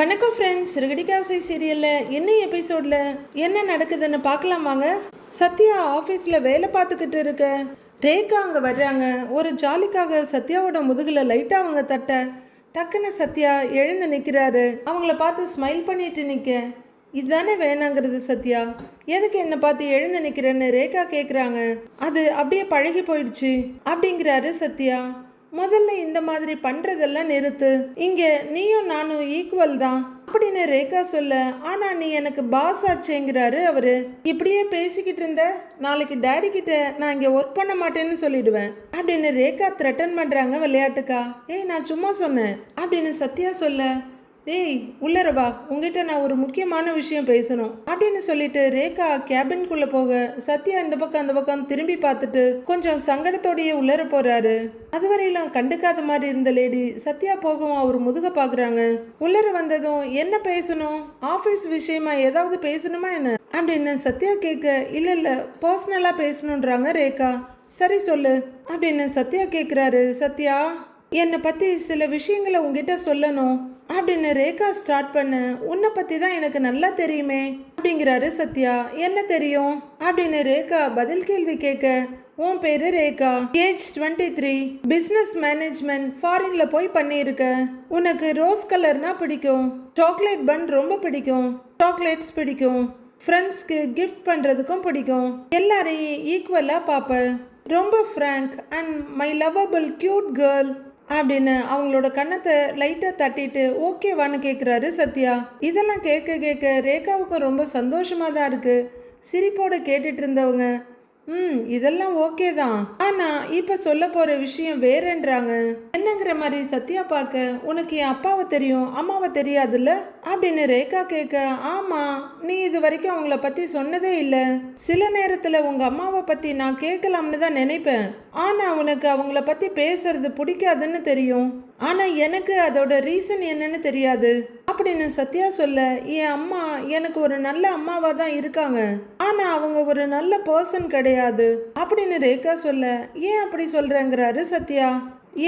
வணக்கம் ஃப்ரெண்ட்ஸ், சிறுகடிக்காசை சீரியலில் இன்னும் எபிசோடில் என்ன நடக்குதுன்னு பார்க்கலாம் வாங்க. சத்யா ஆஃபீஸில் வேலை பார்த்துக்கிட்டு இருக்க ரேகா அங்கே வர்றாங்க. ஒரு ஜாலிக்காக சத்யாவோட முதுகில் லைட்டாக அவங்க தட்ட டக்குன்னு சத்யா எழுந்து நிற்கிறாரு. அவங்கள பார்த்து ஸ்மைல் பண்ணிட்டு நிற்க, இதுதானே வேணாங்கிறது சத்யா, எதுக்கு என்னை பார்த்து எழுந்து நிற்கிறேன்னு ரேகா கேட்குறாங்க. அது அப்படியே பழகி போயிடுச்சு அப்படிங்கிறாரு சத்யா. முதல்ல இந்த மாதிரி பண்றதெல்லாம் நிறுத்து, இங்க நீயும் நானும் ஈக்குவல் தான் அப்படின்னு ரேகா சொல்ல, ஆனா நீ எனக்கு பாஸ் ஆச்சேங்கிறாரு அவரு. இப்படியே பேசிக்கிட்டு இருந்த நாளைக்கு டேடி கிட்ட நான் இங்க ஒர்க் பண்ண மாட்டேன்னு சொல்லிடுவேன் அப்படின்னு ரேகா த்ரெட்டன் பண்றாங்க விளையாட்டுக்கா. ஏய் நான் சும்மா சொன்னேன் அப்படின்னு சத்யா சொல்ல, டேய் உள்ளரவா, உங்ககிட்ட நான் ஒரு முக்கியமான விஷயம் பேசணும் அப்படின்னு சொல்லிட்டு ரேகா கேபின்குள்ள போக சத்யா இந்த பக்கம் அந்த பக்கம் திரும்பி பார்த்துட்டு கொஞ்சம் சங்கடத்தோடையே உள்ளர போறாரு. அதுவரையிலும் கண்டுக்காத மாதிரி இருந்த லேடி சத்யா போகவும் அவர் முதுக பாக்குறாங்க. உள்ளர வந்ததும் என்ன பேசணும், ஆபீஸ் விஷயமா ஏதாவது பேசணுமா என்ன அப்படின்னு சத்யா கேட்க, இல்ல பர்சனலா பேசணுன்றாங்க ரேகா. சரி சொல்லு அப்படின்னு சத்யா கேட்குறாரு. சத்யா, என்னை பத்தி சில விஷயங்களை உங்ககிட்ட சொல்லணும் அப்படின்னு ரேகா ஸ்டார்ட் பண்ண, உன்னை பத்தி தான் எனக்கு நல்லா தெரியுமே அப்படிங்கிறாரு சத்யா. என்ன தெரியும் அப்படின்னு ரேகா பதில் கேள்வி கேட்க, உன் பேரு ரேகா, ஏஜ் 23, பிசினஸ் மேனேஜ்மெண்ட், ஃபாரின்ல போய் பண்ணியிருக்க, உனக்கு ரோஸ் கலர்னா பிடிக்கும், சாக்லேட் பன் ரொம்ப பிடிக்கும், சாக்லேட்ஸ் பிடிக்கும், ஃப்ரெண்ட்ஸ்க்கு கிஃப்ட் பண்றதுக்கும் பிடிக்கும், எல்லாரையும் ஈக்குவலா பாப்ப, ரொம்ப frank and my lovable cute girl அப்படின்னு அவங்களோட கண்ணத்தை லைட்டாக தட்டிட்டு ஓகேவான்னு கேட்குறாரு சத்யா. இதெல்லாம் கேட்க கேட்க ரேகாவுக்கும் ரொம்ப சந்தோஷமாக தான் இருக்கு. சிரிப்போட கேட்டுட்டு இருந்தவங்க, இதெல்லாம் ஓகே தான், ஆனா இப்ப சொல்ல போற விஷயம் வேறன்றாங்க. என்னங்கிற மாதிரி சத்யா பார்க்க, உனக்கு என் அப்பாவை தெரியும் அம்மாவை தெரியாதுல்ல அப்படின்னு ரேகா கேட்க, ஆமா நீ இது வரைக்கும் அவங்கள பத்தி சொன்னதே இல்ல. சில நேரத்துல உங்க அம்மாவை பத்தி நான் கேட்கலாம்னு தான் நினைப்பேன், ஆனா உனக்கு அவங்கள பத்தி பேசுறது பிடிக்காதுன்னு தெரியும், ஆனா எனக்கு அதோட ரீசன் என்னன்னு தெரியாது அப்படின்னு சத்யா சொல்ல, என் அம்மா எனக்கு ஒரு நல்ல அம்மாவா தான் இருக்காங்க, ஆனா அவங்க ஒரு நல்ல பர்சன் கிடையாது அப்படின்னு ரேகா சொல்ல, ஏன் அப்படி சொல்றேங்கிறாரு சத்யா.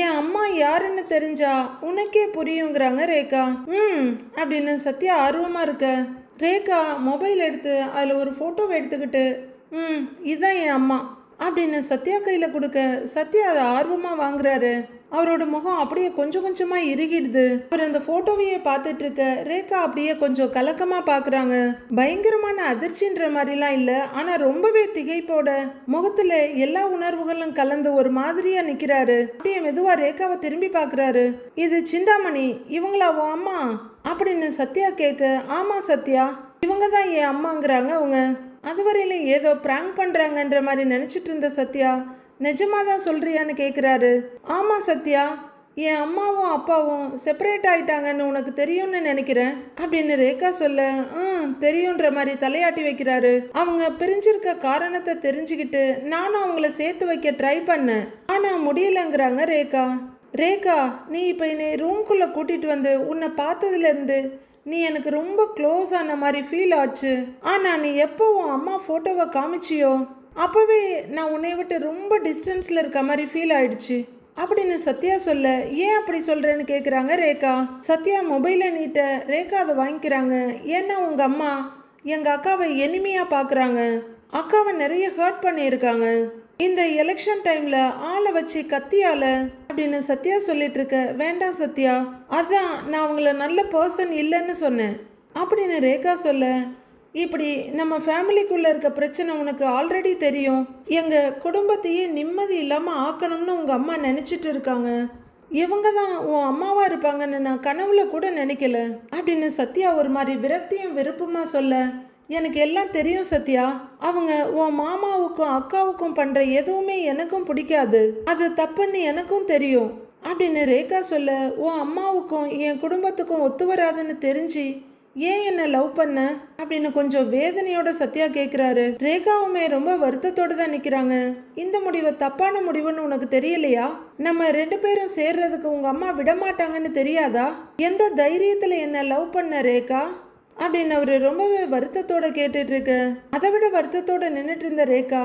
என் அம்மா யாருன்னு தெரிஞ்சா உனக்கே புரியுங்கிறாங்க ரேகா. அப்படின்னு சத்யா ஆர்வமா இருக்க, ரேகா மொபைல் எடுத்து அதுல ஒரு போட்டோவை எடுத்துக்கிட்டு, இதுதான் என் அம்மா அப்படின்னு சத்யா கையில கொடுக்க, சத்யா அதை ஆர்வமா வாங்குறாரு. அவரோட முகம் அப்படியே கொஞ்சம் கொஞ்சமா இறுகிடுது. அவர் அந்த போட்டோவையே பார்த்துட்டு இருக்க ரேகா அப்படியே கொஞ்சம் கலக்கமா பாக்குறாங்க. பயங்கரமான அதிர்ச்சின்ற மாதிரிலாம் இல்ல, ஆனா ரொம்பவே திகைப்போட முகத்துல எல்லா உணர்வுகளும் கலந்து ஒரு மாதிரியா நிக்கிறாரு. அப்படியே மெதுவா ரேகாவை திரும்பி பாக்குறாரு. இது சிந்தாமணி, இவங்களா உன் அம்மா அப்படின்னு சத்யா கேட்க, ஆமா சத்யா, இவங்க தான் என் அம்மாங்கிறாங்க அவங்க. அதுவரையிலும் ஏதோ பிராங்க் பண்றாங்கன்ற மாதிரி நினைச்சிட்டு இருந்த சத்யா, நிஜமா தான் சொல்றியான்னு கேட்குறாரு. ஆமாம் சத்யா, என் அம்மாவும் அப்பாவும் செப்பரேட் ஆயிட்டாங்கன்னு உனக்கு தெரியும்னு நினைக்கிறேன் அப்படின்னு ரேகா சொல்ல, தெரியுன்ற மாதிரி தலையாட்டி வைக்கிறாரு. அவங்க பிரிஞ்சிருக்க காரணத்தை தெரிஞ்சுக்கிட்டு நானும் அவங்கள சேர்த்து வைக்க ட்ரை பண்ணேன், ஆனால் முடியலங்கிறாங்க ரேகா. ரேகா, நீ இப்போ என்னை ரூம்குள்ளே கூட்டிட்டு வந்து உன்னை பார்த்ததுலேருந்து நீ எனக்கு ரொம்ப க்ளோஸ் ஆன மாதிரி ஃபீல் ஆச்சு, ஆனால் நீ எப்போ உன் அம்மா ஃபோட்டோவை காமிச்சியோ அப்போவே நான் உன்னை விட்டு ரொம்ப டிஸ்டன்ஸில் இருக்க மாதிரி ஃபீல் ஆயிடுச்சு அப்படின்னு சத்யா சொல்ல, ஏன் அப்படி சொல்கிறேன்னு கேட்குறாங்க ரேகா. சத்யா மொபைலை நீட்ட ரேகா அதை வாங்கிக்கிறாங்க. ஏன்னா உங்கள் அம்மா எங்கள் அக்காவை எனிமையாக பார்க்குறாங்க, அக்காவை நிறைய ஹர்ட் பண்ணியிருக்காங்க இந்த எலெக்ஷன் டைமில் ஆளை வச்சு கத்தியால அப்படின்னு சத்யா சொல்லிட்டு இருக்க, வேண்டாம் சத்யா, அதான் நான் அவங்கள நல்ல பர்சன் இல்லைன்னு சொன்னேன் அப்படின்னு ரேகா சொல்ல, இப்படி நம்ம ஃபேமிலிக்குள்ளே இருக்க பிரச்சனை உனக்கு ஆல்ரெடி தெரியும், எங்கள் குடும்பத்தையே நிம்மதி இல்லாமல் ஆக்கணும்னு உங்கள் அம்மா நினச்சிட்டு இருக்காங்க, இவங்க தான் உன் அம்மாவாக இருப்பாங்கன்னு நான் கனவுல கூட நினைக்கல அப்படின்னு சத்யா ஒரு மாதிரி விரக்தியும் விருப்பமாக சொல்ல, எனக்கு எல்லாம் தெரியும் சத்யா, அவங்க உன் மாமாவுக்கும் அக்காவுக்கும் பண்ணுற எதுவுமே எனக்கும் பிடிக்காது, அது தப்புன்னு எனக்கும் தெரியும் அப்படின்னு ரேகா சொல்ல, உன் அம்மாவுக்கும் என் குடும்பத்துக்கும் ஒத்து வராதுன்னு தெரிஞ்சு ஏன் என்ன லவ் பண்ண அப்படின்னு கொஞ்சம் வேதனையோட சத்யா கேட்குறாரு. ரேகாவுமே ரொம்ப வருத்தத்தோடு தான் நிற்கிறாங்க. இந்த முடிவு தப்பான முடிவுன்னு உனக்கு தெரியலையா? நம்ம 2 பேரும் சேர்றதுக்கு உங்கள் அம்மா விடமாட்டாங்கன்னு தெரியாதா? எந்த தைரியத்தில் என்ன லவ் பண்ண ரேகா அப்படின்னு அவர் ரொம்பவே வருத்தத்தோட கேட்டுட்டு இருக்கு. அதை விட வருத்தத்தோட நின்றுட்டு இருந்த ரேகா,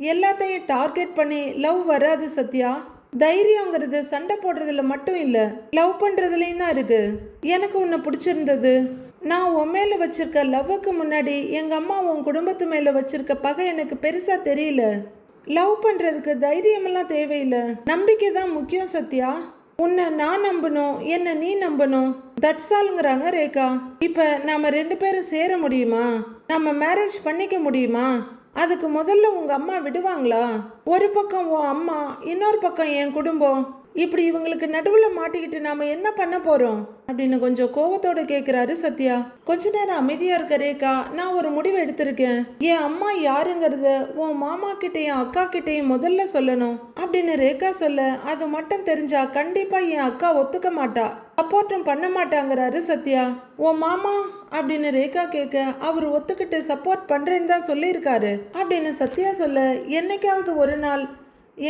எல்லாத்தையும் டார்கெட் பண்ணி லவ் வராது சத்யா, தைரியங்கிறது சண்டை போடுறதுல மட்டும் இல்ல, லவ் பண்றதுலயும் தான் இருக்கு. எனக்கு உன்னை பிடிச்சிருந்தது. நான் உன் மேல வச்சிருக்க லவ்வுக்கு முன்னாடி எங்க அம்மா உன் குடும்பத்து மேல வச்சிருக்க பகை எனக்கு பெருசா தெரியல. லவ் பண்றதுக்கு தைரியமெல்லாம் தேவையில்லை, நம்பிக்கை தான் முக்கியம் சத்யா. உன்னை நான் நம்பணும், என்ன நீ நம்பணும். தட்ஸ் ஆல்ங்கிறாங்க ரேகா. இப்ப நாம 2 பேரும் சேர முடியுமா? நம்ம மேரேஜ் பண்ணிக்க முடியுமா? அதுக்கு முதல்ல உங்க அம்மா விடுவாங்களா? ஒரு பக்கம் உன் அம்மா, இன்னொரு பக்கம் என் குடும்பம், இப்படி இவங்களுக்கு நடுவுல மாட்டிக்கிட்டு நாம என்ன பண்ண போறோம் அப்படின்னு கொஞ்சம் கோவத்தோட கேக்குறாரு சத்யா. கொஞ்ச நேரம் அமைதியா இருக்க ரேகா, நான் ஒரு முடிவு எடுத்திருக்கேன். என் அம்மா யாருங்கிறத உன் மாமா கிட்டையும் அக்கா கிட்டையும் முதல்ல சொல்லணும் அப்படின்னு ரேகா சொல்ல, அது மட்டும் தெரிஞ்சா கண்டிப்பா என் அக்கா ஒத்துக்க மாட்டா, சப்போர்ட்டும் பண்ண மாட்டாங்கிறாரு சத்யா. உன் மாமா அப்படின்னு ரேகா கேட்க, அவர் ஒத்துக்கிட்டு சப்போர்ட் பண்றேன்னு தான் சொல்லியிருக்காரு அப்படின்னு சத்யா சொல்ல, என்னைக்காவது ஒரு நாள்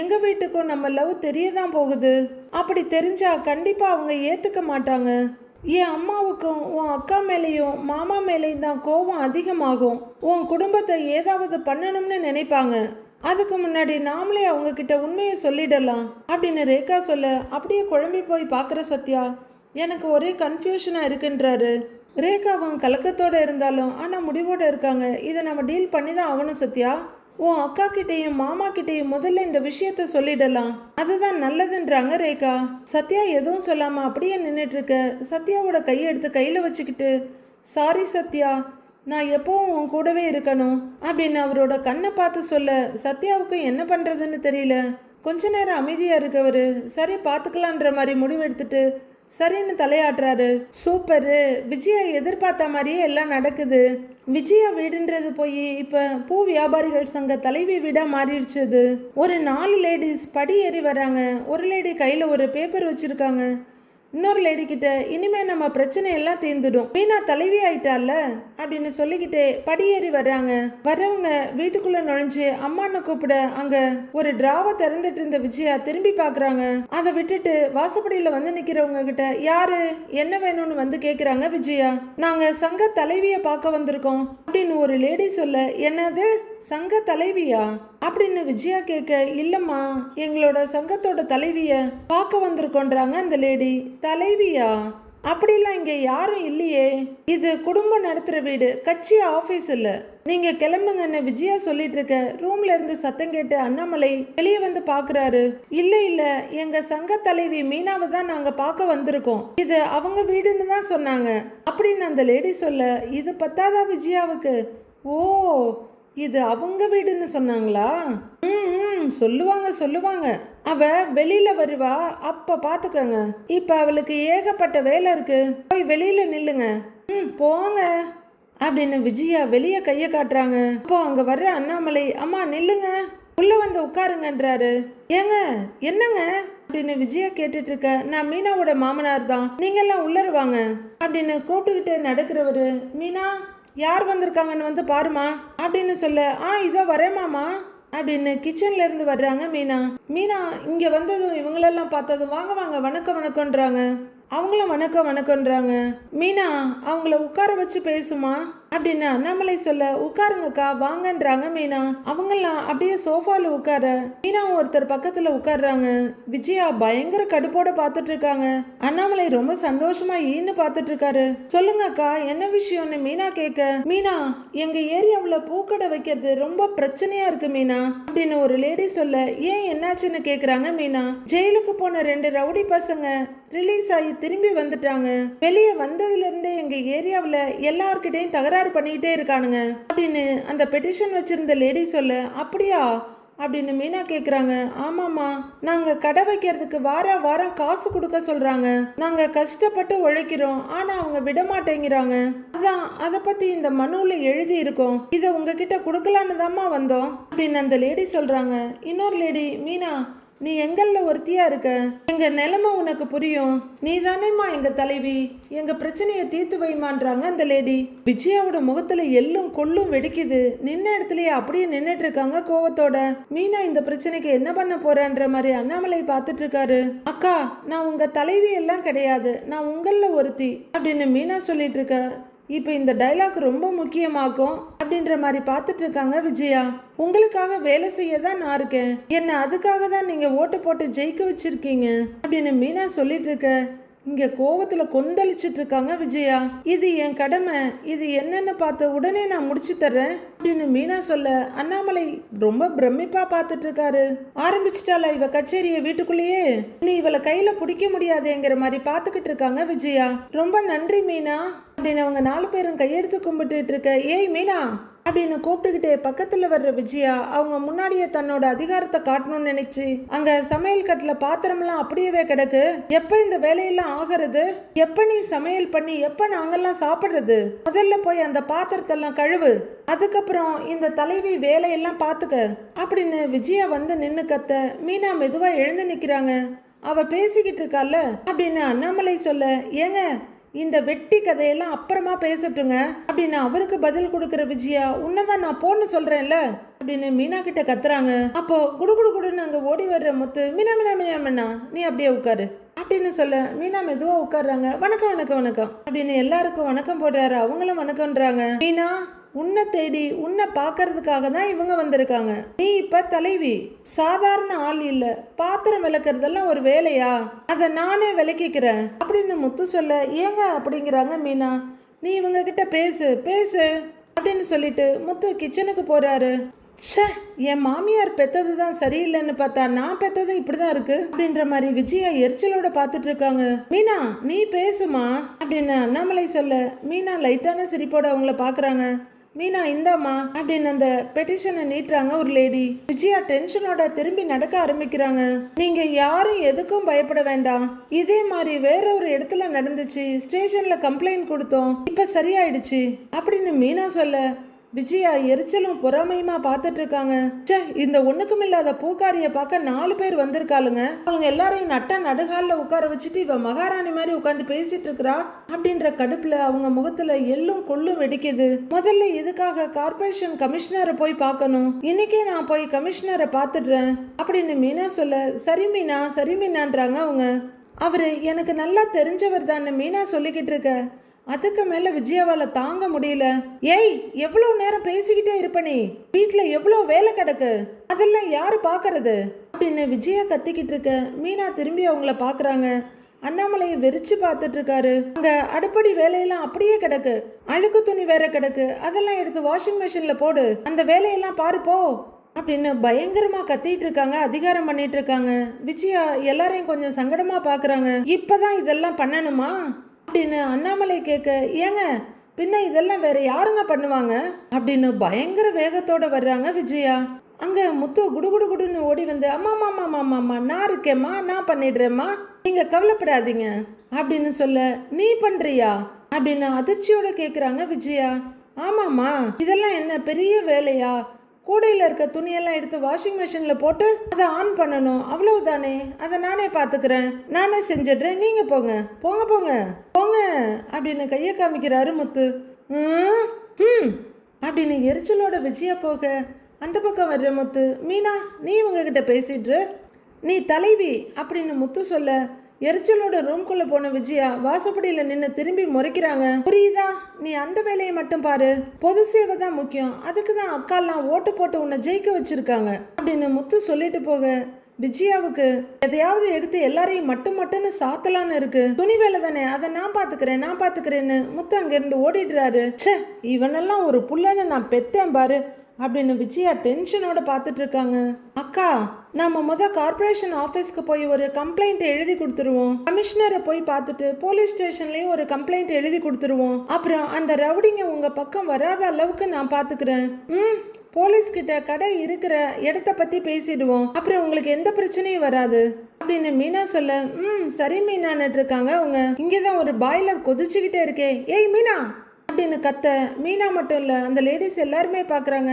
எங்க வீட்டுக்கும் நம்ம லவ் தெரியதான் போகுது. அப்படி தெரிஞ்சா கண்டிப்பா அவங்க ஏத்துக்க மாட்டாங்க. என் அம்மாவுக்கும் உன் அக்கா மேலேயும் மாமா மேலேயும் தான் கோபம் அதிகமாகும். உன் குடும்பத்தை ஏதாவது பண்ணணும்னு நினைப்பாங்க. அதுக்கு முன்னாடி நாமளே அவங்க கிட்ட உண்மையை சொல்லிடலாம் அப்படின்னு ரேகா சொல்ல, அப்படியே குழம்பி போய் பார்க்குற சத்யா, எனக்கு ஒரே கன்ஃபியூஷனா இருக்குன்றாரு. ரேகாவும் கலக்கத்தோட இருந்தாலும் ஆனா முடிவோட இருக்காங்க. இதை நம்ம டீல் பண்ணி தான் ஆகணும் சத்யா. உன் அக்கா கிட்டையும் மாமா கிட்டையும் முதல்ல இந்த விஷயத்த சொல்லிடலாம், அதுதான் நல்லதுன்றாங்க ரேகா. சத்யா எதுவும் சொல்லாம அப்படியே நின்றுட்டு இருக்க. சத்யாவோட கையை எடுத்து கையில வச்சுக்கிட்டு, சாரி சத்யா, நான் எப்பவும் உன் கூடவே இருக்கணும் அப்படின்னு அவரோட கண்ணை பார்த்து சொல்ல, சத்யாவுக்கு என்ன பண்றதுன்னு தெரியல. கொஞ்ச நேரம் அமைதியா இருக்கவரு சரி பார்த்துக்கலான்ற மாதிரி முடிவு எடுத்துட்டு சரின்னு தலையாட்டுறாரு. சூப்பரு, விஜயா எதிர்பார்த்த மாதிரியே எல்லாம் நடக்குது. விஜயா வீடுன்றது போய் இப்ப பூ வியாபாரிகள் சங்க தலைவி வீடா மாறிடுச்சு. ஒரு 4 லேடிஸ் படி ஏறி வராங்க. ஒரு லேடி கையில ஒரு பேப்பர் வச்சிருக்காங்க. இன்னொரு லேடி கிட்ட, இனிமே நம்ம பிரச்சனை எல்லாம் தீர்ந்துடும், மீனா தலைவி ஆயிட்டால அப்படின்னு சொல்லிக்கிட்டே படியேறி வர்றாங்க. வர்றவங்க வீட்டுக்குள்ள நுழைஞ்சு அம்மான்னு கூப்பிட, அங்க ஒரு டிராவை திறந்துட்டு இருந்த விஜயா திரும்பி பாக்குறாங்க. அதை விட்டுட்டு வாசப்படியில வந்து நிக்கிறவங்க கிட்ட, யாரு என்ன வேணும்னு வந்து கேக்குறாங்க விஜயா. நாங்க சங்க தலைவிய பார்க்க வந்திருக்கோம் அப்படின்னு ஒரு லேடி சொல்ல, என்னது சங்க தலைவியா அப்படின்னு விஜயா கேட்க, இல்லம்மா எங்களோட சங்கத்தோட தலைவிய பார்க்க வந்திருக்கோன்றாங்க அந்த லேடி. தலைவியா? அப்படிலாம் இங்க யாரும் இல்லையே, இது குடும்பம் நடத்துற வீடு, கட்சி ஆபீஸ் இல்ல, நீங்க கிளம்புங்கன்னு விஜயா சொல்லிட்டு இருக்க. ரூம்ல இருந்து சத்தம் கேட்டு அண்ணாமலை வெளியே வந்து பாக்குறாரு. இல்ல இல்ல, எங்க சங்க தலைவி மீனாவை தான் நாங்க பார்க்க வந்திருக்கோம், இது அவங்க வீடுன்னு தான் சொன்னாங்க அப்படின்னு அந்த லேடி சொல்ல, இது பத்தாதா விஜயாவுக்கு? ஓ, இது அவங்க வீடுன்னு சொன்னாங்களா? சொல்லுவாங்க சொல்லுவாங்க, அவ வெளியில வருவா, அப்ப பாத்துக்கங்க. இப்ப அவளுக்கு ஏகப்பட்ட வேலை இருக்கு, போய் வெளியில நில்லுங்க. போங்க அப்படின்னு விஜயா வெளிய கைய காட்டுறாங்க. அப்போ அங்க வர்ற அண்ணாமலை, அம்மா நில்லுங்க, உள்ள வந்து உட்காருங்கன்றாரு. ஏங்க என்னங்க அப்படின்னு விஜயா கேட்டுட்டு இருக்க, நான் மீனாவோட மாமனார் தான், நீங்க எல்லாம் உள்ளருவாங்க அப்படின்னு கூப்பிட்டுக்கிட்டே நடக்கிறவரு, மீனா யார் வந்திருக்காங்கன்னு வந்து பாருமா அப்படின்னு சொல்ல, இதோ வரேமாமா அப்படின்னு கிச்சன்ல இருந்து வர்றாங்க மீனா. மீனா இங்க வந்ததும் இவங்களெல்லாம் பார்த்ததும், வாங்க வாங்க வணக்கம் வணக்கம்ன்றாங்க. அவங்களும் வணக்கம் வணக்கம்ன்றாங்க. மீனா அவங்கள உட்கார வச்சு பேசுமா அப்படின்னு அண்ணாமலை சொல்ல, உட்காருங்கக்கா வாங்கன்றாங்க மீனா. அவங்கெல்லாம் அப்படியே சோஃபால உட்கார மீனாவும் ஒருத்தர் பக்கத்துல உட்கார்றாங்க. விஜயா பயங்கர கடுப்போட பார்த்துட்டு இருக்காங்க. அண்ணாமலை ரொம்ப சந்தோஷமா ஈன்னு பார்த்துட்டு இருக்காரு. சொல்லுங்க அக்கா என்ன விஷயம்னு மீனா கேட்க, மீனா எங்க ஏரியாவுல பூக்கடை வைக்கிறது ரொம்ப பிரச்சனையா இருக்கு மீனா அப்படின்னு ஒரு லேடி சொல்ல, ஏன் என்னாச்சுன்னு கேக்குறாங்க மீனா. ஜெயிலுக்கு போன 2 ரவுடி பசங்க ரிலீஸ் ஆகி திரும்பி வந்துட்டாங்க. வெளியே வந்ததுல இருந்தே எங்க ஏரியாவுல எல்லார்கிட்டையும் தகராறு பண்ணிக்கிட்டே இருக்கானுங்க அப்படின்னு அந்த பெட்டிஷன் வச்சிருந்த லேடி சொல்ல, அப்படியா அப்படின்னு மீனா கேக்குறாங்க. ஆமாமா, நாங்க கடை வைக்கிறதுக்கு வாரம் காசு கொடுக்க சொல்றாங்க, நாங்க கஷ்டப்பட்டு உழைக்கிறோம், ஆனா அவங்க விட மாட்டேங்கிறாங்க, அதான் அதை பத்தி இந்த மனுவுல எழுதி இருக்கோம், இதை உங்ககிட்ட கொடுக்கலான்னு தாம்மா வந்தோம் அப்படின்னு அந்த லேடி சொல்றாங்க. இன்னொரு லேடி, மீனா நீ எங்கள்ல ஒருத்தியா இருக்க, எங்க நிலைமை உனக்கு புரியும், நீ தானேம்மா எங்க தலைவி, எங்க பிரச்சனையை தீர்த்து வைமான்றாங்க அந்த லேடி. விஜயாவோட முகத்துல எள்ளும் கொள்ளும் வெடிக்குது. நின்ன இடத்துலயே அப்படியே நின்னுட்டு இருக்காங்க கோவத்தோட. மீனா இந்த பிரச்சனைக்கு என்ன பண்ண போறன்ற மாதிரி அண்ணாமலை பார்த்துட்டு இருக்காரு. அக்கா நான் உங்க தலைவி எல்லாம் கிடையாது, நான் உங்கள ஒருத்தி அப்படின்னு மீனா சொல்லிட்டு இருக்க. இப்போ இந்த டைலாக் ரொம்ப முக்கியமாக்கும் அப்படின்ற மாதிரி பார்த்துட்டு இருக்காங்க விஜயா. உங்களுக்காக வேலை செய்ய தான் நான் இருக்கேன், என்ன அதுக்காக தான் நீங்க ஓட்டு போட்டு ஜெயிக்க வச்சிருக்கீங்க அப்படின்னு மீனா சொல்லிட்டு இருக்க. இங்க கோவத்துல கொந்தளிச்சிட்டு இருக்காங்க விஜயா. இது என் கடமை, இது என்னன்னு பார்த்து உடனே நான் முடிச்சு தர்றேன் அப்படின்னு மீனா சொல்ல அண்ணாமலை ரொம்ப பிரமிப்பா பார்த்துட்டு இருக்காரு. ஆரம்பிச்சிட்டாளா இவ கச்சேரிய வீட்டுக்குள்ளேயே, நீ இவளை கையில பிடிக்க முடியாதுங்கிற மாதிரி பார்த்துக்கிட்டு இருக்காங்க விஜயா. ரொம்ப நன்றி மீனா அப்படின்னு அவங்க 4 பேரும் கையெடுத்து கும்பிட்டு இருக்க. ஏய் மீனா அப்படின்னு கூப்பிட்டுக்கிட்டே பக்கத்துல வர்ற விஜயா அவங்க முன்னாடியே தன்னோட அதிகாரத்தை காட்டணும்னு நினைச்சு அங்க சமையல் கட்டுல பாத்திரம்லாம் அப்படியே கிடக்கு. எப்ப இந்த வேலையெல்லாம் ஆகிறது, எப்ப நீ சமையல் பண்ணி எப்ப நாங்கெல்லாம் சாப்பிடுறது, முதல்ல போய் அந்த பாத்திரத்தெல்லாம் கழுவு, அதுக்கப்புறம் இந்த தலைவி வேலையெல்லாம் பாத்துக்க அப்படின்னு விஜயா வந்து நின்னு கத்த. மீனா மெதுவா எழுந்து நிக்கிறாங்க. அவ பேசிக்கிட்டு இருக்கால அப்படின்னு அண்ணாமலை சொல்ல, ஏங்க இந்த வெட்டி கதையெல்லாம் அப்புறமா பேசட்டுங்க அப்படின்னு அவருக்கு பதில் கொடுக்கிற விஜயா, உன்னதான் நான் போன்னு சொல்றேன்ல அப்படின்னு மீனா கிட்ட கத்துறாங்க. அப்போ குடுகுடுன்னு அங்க ஓடி வர்ற முத்து, மீனா மீனா மீனா மீனா நீ அப்படியே உட்காரு அப்படின்னு சொல்ல மீனா மெதுவா உட்காடுறாங்க. வணக்கம் வணக்கம் வணக்கம் அப்படின்னு எல்லாருக்கும் வணக்கம் போடுறாரு. அவங்களும் வணக்கம்ன்றாங்க. மீனா உன்னை தேடி உன்னை பாக்குறதுக்காக தான் இவங்க வந்திருக்காங்க. நீ இப்ப தலைவி, சாதாரண ஆள் இல்ல. பாத்திரம் விளக்குறதெல்லாம் ஒரு வேலையா, அத நானே விளக்கிக்கிறேன் அப்படின்னு முத்து சொல்ல, ஏங்க அப்படிங்கிறாங்க மீனா. நீ இவங்க கிட்ட பேசு பேசு அப்படின்னு சொல்லிட்டு முத்து கிச்சனுக்கு போறாரு. ச்சே, என் மாமியார் பெத்தது தான் சரியில்லைன்னு பார்த்தா நான் பெத்தது இப்படிதான் இருக்கு அப்படின்ற மாதிரி விஜயா எரிச்சலோட பார்த்துட்டு இருக்காங்க. மீனா நீ பேசுமா அப்படின்னு அண்ணாமலை சொல்ல மீனா லைட்டான சிரிப்போட அவங்கள பாக்குறாங்க. மீனா இந்தாமா அப்படின்னு அந்த பெட்டிஷனை நீட்டுறாங்க ஒரு லேடி. விஜயா டென்ஷனோட திரும்பி நடக்க ஆரம்பிக்கிறாங்க. நீங்க யாரும் எதுக்கும் பயப்பட வேண்டாம், இதே மாதிரி வேற ஒரு இடத்துல நடந்துச்சு, ஸ்டேஷன்ல கம்ப்ளைண்ட் கொடுத்தோம், இப்ப சரியாயிடுச்சு அப்படின்னு மீனா சொல்ல விஜயா எரிச்சலும் பொறாமையுமா பார்த்துட்டு இருக்காங்க. சே, இந்த ஒண்ணுக்கும் இல்லாத பூக்காரிய பார்க்க 4 பேர் வந்திருக்காளுங்க. அவங்க எல்லாரையும் நட்ட நடுகால உட்கார வச்சுட்டு இவ மகாராணி மாதிரி உட்காந்து பேசிட்டு இருக்கிறா அப்படின்ற கடுப்புல அவங்க முகத்துல எள்ளும் கொள்ளும் வெடிக்குது. முதல்ல இதுக்காக கார்பரேஷன் கமிஷனரை போய் பார்க்கணும், இன்னைக்கே நான் போய் கமிஷனரை பார்த்துடுறேன் அப்படின்னு மீனா சொல்ல, சரி மீனா சரி மீனான்றாங்க அவங்க. அவரு எனக்கு நல்லா தெரிஞ்சவர் தான் மீனா சொல்லிக்கிட்டு இருக்க. அதுக்கு மேல விஜயாவால தாங்க முடியல. ஏய், எவ்வளவு நேரம் பேசிக்கிட்டே இருப்ப நீ, வீட்டுல எவ்வளவு வேலை கிடக்கு, அதெல்லாம் யாரு பாக்குறது அப்படின்னு விஜயா கத்திக்கிட்டு இருக்க. மீனா திரும்பி அவங்கள பாக்குறாங்க. அண்ணாமலையை வெறிச்சு பார்த்துட்டு இருக்காரு. அங்க அடுப்படி வேலையெல்லாம் அப்படியே கிடக்கு, அழுக்கு துணி வேற கிடக்கு, அதெல்லாம் எடுத்து வாஷிங் மிஷின்ல போடு, அந்த வேலையெல்லாம் பாரு போ அப்படின்னு பயங்கரமா கத்திட்டு இருக்காங்க, அதிகாரம் பண்ணிட்டு இருக்காங்க. விஜயா எல்லாரையும் கொஞ்சம் சங்கடமா பாக்குறாங்க. இப்பதான் இதெல்லாம் பண்ணணுமா அப்படின்னு அண்ணாமலை கேட்க, ஏங்க பின்ன இதெல்லாம் வேற யாருங்க பண்ணுவாங்க அப்படின்னு பயங்கர வேகத்தோட வர்றாங்க விஜயா. அங்க முத்து குடுகுடுன்னு ஓடி வந்து, அம்மா மாமா மாமா நான் இருக்கேம்மா, நான் பண்ணிடுறேம்மா, நீங்க கவலைப்படாதீங்க அப்படின்னு சொல்ல, நீ பண்றியா அப்படின்னு அதிர்ச்சியோட கேக்குறாங்க விஜயா. ஆமாம்மா, இதெல்லாம் என்ன பெரிய வேலையா, கூடையில் இருக்க துணியெல்லாம் எடுத்து வாஷிங் மிஷினில் போட்டு அதை ஆன் பண்ணணும், அவ்வளவுதானே, அதை நானே பார்த்துக்கிறேன், நானே செஞ்சிடுறேன், நீங்கள் போங்க போங்க போங்க போங்க அப்படின்னு கையை காமிக்கிறாரு முத்து. அப்படின்னு எரிச்சலோட விஜயா போக அந்த பக்கம் வர்ற முத்து, மீனா நீ உங்ககிட்ட பேசிட்டு, நீ தலைவி அப்படின்னு முத்து சொல்ல எரிச்சலோட ரூம்குள்ள போன விஜயா வாசப்படியில நின்று திரும்பி முறைக்கிறாங்க. புரியுதா, நீ அந்த வேலையை மட்டும் பாரு, பொது சேவை தான் முக்கியம், அதுக்கு தான் அக்காலாம் ஓட்டு போட்டு உன்னை ஜெயிக்க வச்சிருக்காங்க அப்படின்னு முத்து சொல்லிட்டு போக விஜயாவுக்கு எதையாவது எடுத்து எல்லாரையும் மட்டும்னு சாத்தலான்னு இருக்கு. துணி வேலை தானே, அதை நான் பாத்துக்கிறேன்னு முத்து அங்க இருந்து ஓடிடுறாரு. ச்சே, இவனெல்லாம் ஒரு புள்ளன்னு நான் பெத்தேன் பாரு அப்படின்னு விஜயா டென்ஷனோட பார்த்துட்டு இருக்காங்க. அக்கா, நாம கார்பரேஷன் ஆஃபீஸ்க்கு போய் ஒரு கம்ப்ளைண்ட் எழுதி கொடுத்துருவோம், கமிஷனரை போய் பார்த்துட்டு போலீஸ் ஸ்டேஷன்லயும் ஒரு கம்ப்ளைண்ட் எழுதி கொடுத்துருவோம், அப்புறம் அந்த ரவுடிங்க உங்க பக்கம் வராத அளவுக்கு நான் பாத்துக்கிறேன். போலீஸ் கிட்ட கடை இருக்கிற இடத்த பத்தி பேசிடுவோம், அப்புறம் உங்களுக்கு எந்த பிரச்சனையும் வராது அப்படின்னு மீனா சொல்ல, சரி மீனான்னு இருக்காங்க அவங்க. இங்கதான் ஒரு பாய்லர் கொதிச்சுக்கிட்டே இருக்கே, ஏய் மீனா அப்படின்னு கத்த. மீனா மட்டும் இல்ல, அந்த லேடிஸ் எல்லாருமே பாக்குறாங்க.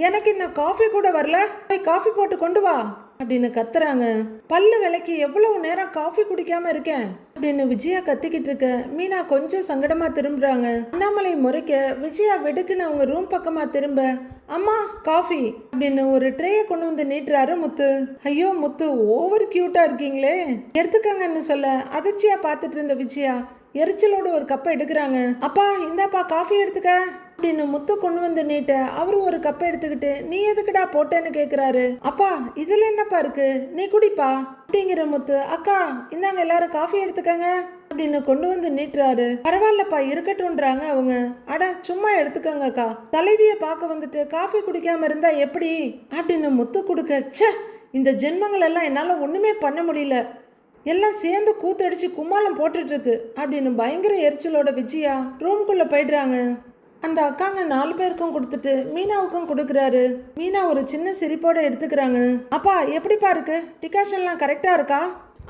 எனக்கு இன்னும் காஃபி கூட வரல, போய் காஃபி போட்டு கொண்டு வா அப்படின்னு கத்துறாங்க. பல்லு விலைக்கு எவ்வளவு நேரம் காஃபி குடிக்காம இருக்கேன் அப்படின்னு விஜயா கத்திக்கிட்டு இருக்க. மீனா கொஞ்சம் சங்கடமா திரும்புறாங்க. அண்ணாமலை முறைக்க விஜயா வெடுக்குன்னு அவங்க ரூம் பக்கமா திரும்ப, அம்மா காஃபி அப்படின்னு ஒரு ட்ரேயை கொண்டு வந்து நீட்டுறாரு முத்து. ஐயோ முத்து, ஓவர் கியூட்டா இருக்கீங்களே, எடுத்துக்கங்கன்னு சொல்ல அதிர்ச்சியா பார்த்துட்டு இருந்த விஜயா, எரிச்சலோட ஒரு கப்பை எடுக்கிறாங்க. அப்பா இந்தாப்பா காஃபி எடுத்துக்க அப்படின்னு முத்து கொண்டு வந்து நீட்ட அவரும் ஒரு கப்பை எடுத்துக்கிட்டு நீ எதுக்குடா போட்டேன்னு கேக்குறாரு. அப்பா இதுல என்னப்பா இருக்கு, நீ குடிப்பா அப்படிங்கிற முத்து. அக்கா இந்தாங்க எல்லாரும் காஃபி எடுத்துக்கங்க அப்படின்னு கொண்டு வந்து நீட்டுறாரு. பரவாயில்லப்பா இருக்கட்டும்ன்றாங்க அவங்க. அட சும்மா எடுத்துக்கங்கக்கா, தலைவிய பார்க்க வந்துட்டு காஃபி குடிக்காம இருந்தா எப்படி அப்படின்னு முத்து கொடுக்க. ச்சே, இந்த ஜென்மங்கள் எல்லாம் என்னால ஒண்ணுமே பண்ண முடியல, எல்லாம் சேர்ந்து கூத்தடிச்சு கும்மாளம் போட்டுட்டு இருக்கு அப்படின்னு பயங்கர எரிச்சலோட விஜயா ரூம்குள்ள போயிடுறாங்க. அந்த அக்காங்க 4 பேருக்கும் கொடுத்துட்டு மீனாவுக்கும் கொடுக்குறாரு. மீனா ஒரு சின்ன சிரிப்போட எடுத்துக்கிறாங்க. அப்பா எப்படிப்பா இருக்கு, டிகாஷன்லாம் கரெக்டா இருக்கா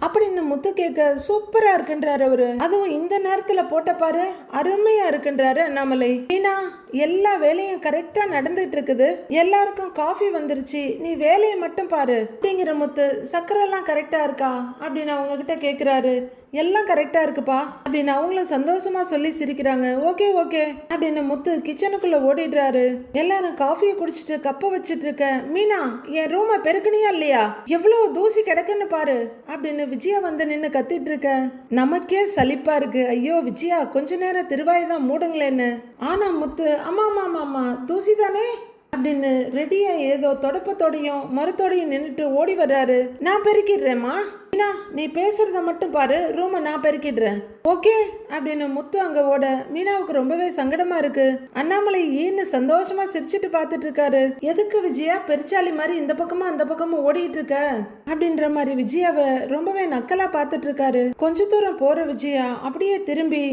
அப்படின்னு முத்து கேட்க சூப்பரா இருக்குன்றாரு அவரு. அதுவும் இந்த நேரத்துல போட்ட பாரு அருமையா இருக்குன்றாரு அண்ணாமலை. மீனா எல்லா வேலையும் கரெக்டா நடந்துட்டு இருக்குது, எல்லாருக்கும் காஃபி வந்துருச்சு, நீ வேலையை மட்டும் பாரு அப்படிங்கிற முத்து. சக்கரை எல்லாம் கரெக்டா இருக்கா அப்படின்னு அவங்க கிட்ட கேக்குறாரு. எல்லாம் கரெக்டா இருக்குப்பா அப்படின்னு அவங்களும் சந்தோஷமா சொல்லி சிரிக்கிறாங்க. ஓகே ஓகே அப்படின்னு முத்து கிச்சனுக்குள்ள ஓடிடுறாரு. எல்லாரும் காஃபியை குடிச்சிட்டு கப்ப வச்சிட்டு இருக்க. மீனா என் ரூமை பெருக்கணியா இல்லையா, எவ்வளவு தூசி கிடக்குன்னு பாரு அப்படின்னு விஜயா வந்து நின்று கத்திட்டு இருக்க. நமக்கே சலிப்பா இருக்கு. ஐயோ விஜயா கொஞ்ச நேரம் திருவாய்தான் மூடுங்களேன்னு. ஆனா முத்து அம்மா அம்மா அம்மா தூசி தானே அப்படின்னு ரெடியா ஏதோ தொடப்பத்தோடையும் மரத்தோடையும் நின்றுட்டு ஓடி வர்றாரு. நான் பெருக்கிடுறேம்மா, மீனா நீ பேசுறத மட்டும் பாரு, ரூமை நான் பெருக்கிடுறேன் ஓகே அப்படின்னு முத்து அங்க ஓட மீனாவுக்கு ரொம்பவே சங்கடமா இருக்கு. அண்ணாமலை ஈன்னு சந்தோஷமா சிரிச்சிட்டு பாத்துட்டு இருக்காரு. எதுக்கு விஜயா பெருச்சாலி மாதிரி இந்த பக்கமும் அந்த பக்கமும் ஓடிட்டு இருக்க அப்படின்ற மாதிரி விஜயாவை ரொம்பவே நக்கலா பாத்துட்டு இருக்காரு. கொஞ்ச தூரம் போற விஜயா அப்படியே திரும்பி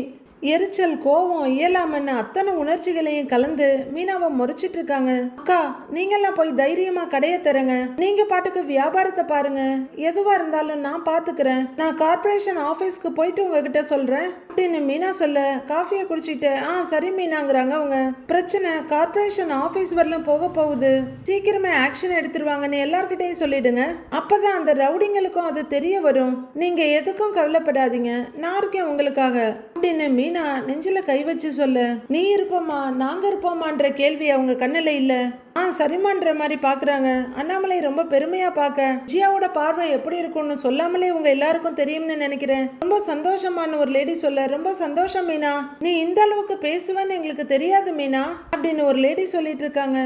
எரிச்சல் கோவம் இயலாமன்னு அத்தனை உணர்ச்சிகளையும் கலந்து மீனாவை முறைச்சிட்டு இருக்காங்க. அக்கா நீங்கெல்லாம் போய் தைரியமா கடையை தரங்க, நீங்க பாட்டுக்கு வியாபாரத்தை பாருங்க, எதுவா இருந்தாலும் நான் பாத்துக்கிறேன், நான் கார்பரேஷன் ஆபீஸ்க்கு போயிட்டு உங்ககிட்ட சொல்றேன் அப்படின்னு மீனா சொல்ல காஃபியை குடிச்சிட்டு சரி மீனாங்கிறாங்க அவங்க. பிரச்சனை கார்பரேஷன் ஆபீஸ் வரலும் போக போகுது, சீக்கிரமே ஆக்ஷன் எடுத்துருவாங்கன்னு எல்லார்கிட்டையும் சொல்லிடுங்க, அப்பதான் அந்த ரவுடிங்களுக்கும் அது தெரிய வரும், நீங்க எதுக்கும் கவலைப்படாதீங்க, நான் இருக்கேன் உங்களுக்காக அப்படின்னு மீனா நெஞ்சில கை வச்சு சொல்ல. நீ இருப்போமா நாங்க இருப்போமான்ற கேள்வி அவங்க கண்ணுல இல்ல. சரிமான்ற மாதிரி பாக்குறாங்க. அண்ணாமலை ரொம்ப பெருமையா பாக்க ஜியாவோட பார்வை எப்படி இருக்கும்னு சொல்லாமலே உங்க எல்லாருக்கும் தெரியும்னு நினைக்கிறேன். ரொம்ப சந்தோஷமான ஒரு லேடி சொல்ல. ரொம்ப சந்தோஷம் மீனா, நீ இந்த அளவுக்கு பேசுவேன்னு எங்களுக்கு தெரியாது மீனா அப்படின்னு ஒரு லேடி சொல்லிட்டு இருக்காங்க.